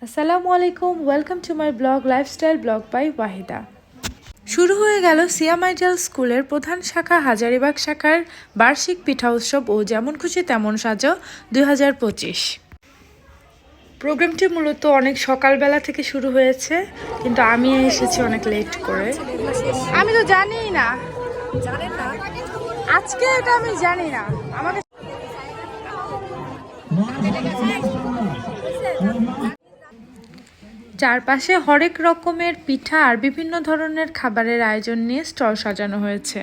আসসালামু আলাইকুম, welcome to my blog lifestyle blog by Wahida. শুরু হয়ে গেল সিয়াম আইডিয়াল স্কুলের প্রধান শাখা হাজারীবাগ শাখার বার্ষিক পিঠা উৎসব ও যেমন খুশি তেমন সাজো 2025। প্রোগ্রামটি মূলত অনেক সকালবেলা থেকে শুরু হয়েছে, কিন্তু আমি এসেছি অনেক লেট করে। আমি তো জানি না, আজকে এটা আমি জানি না। আমাকে চারপাশে হরেক রকমের পিঠা আর বিভিন্ন ধরনের খাবারের আয়োজন নিয়ে স্টল সাজানো হয়েছে।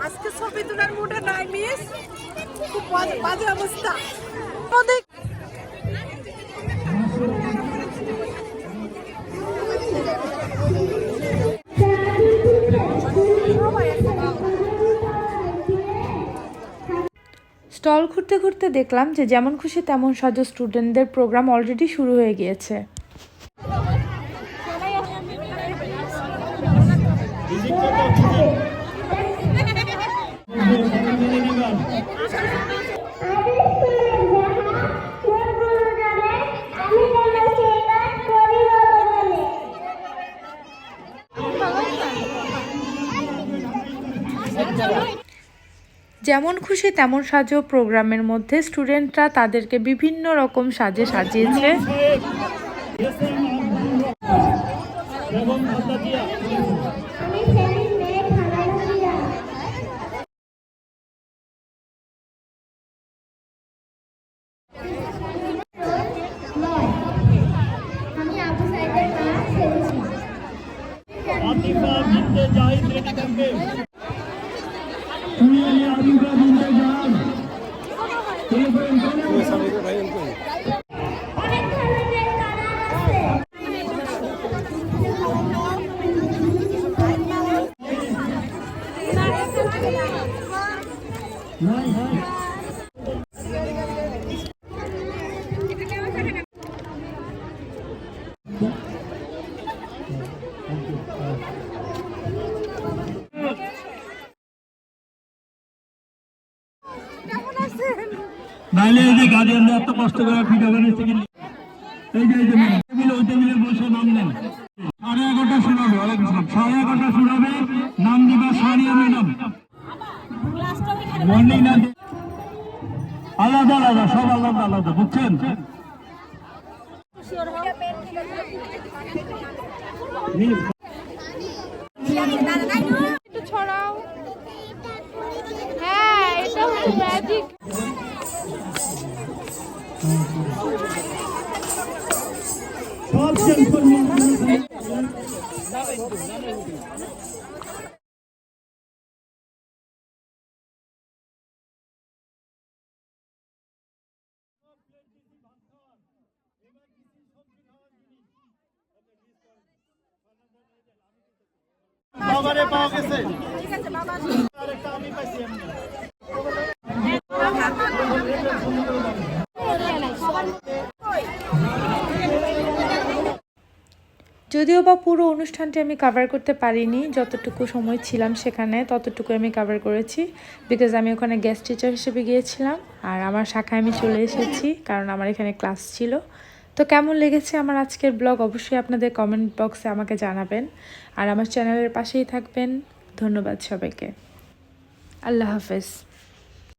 আজকে ছবি তোলার মুডে নাই মিস, খুব বাজে অবস্থা। স্টল ঘুরতে ঘুরতে দেখলাম যে যেমন খুশি তেমন সাজো স্টুডেন্টদের প্রোগ্রাম অলরেডি শুরু হয়ে গিয়েছে। যেমন খুশি তেমন সাজো প্রোগ্রামের মধ্যে স্টুডেন্টরা তাদেরকে বিভিন্ন রকম সাজে সাজিয়েছে। নাইলে এই যে গার্ডিয়ানরা এত কষ্ট করে পিঠা বানিয়েছে, এই যে টেবিল ওই টেবিলে বসে নাম নেন। 11:30 শোনাবে, 11:30 শোনাবে, নাম দিবা সারিয়া ম্যাডাম। মর্নিং না আলাদা আলাদা, সব আলাদা আলাদা, বুঝছেন? একটু ছড়াও। হ্যাঁ, এটা হলো ম্যাজিক। বাবারে পাওয়া গেছে, আরেকটা আমি পাইছি। যদিও বা পুরো অনুষ্ঠানটি আমি কভার করতে পারিনি, যতটুকু সময় ছিলাম সেখানে ততটুকু আমি কভার করেছি, বিকজ আমি ওখানে গেস্ট টিচার হিসেবে গিয়েছিলাম আর আমার শাখায় আমি চলে এসেছি কারণ আমার এখানে ক্লাস ছিল। তো কেমন লেগেছে আমার আজকের ব্লগ অবশ্যই আপনাদের কমেন্ট বক্সে আমাকে জানাবেন, আর আমার চ্যানেলের পাশেই থাকবেন। ধন্যবাদ সবাইকে, আল্লাহ হাফেজ।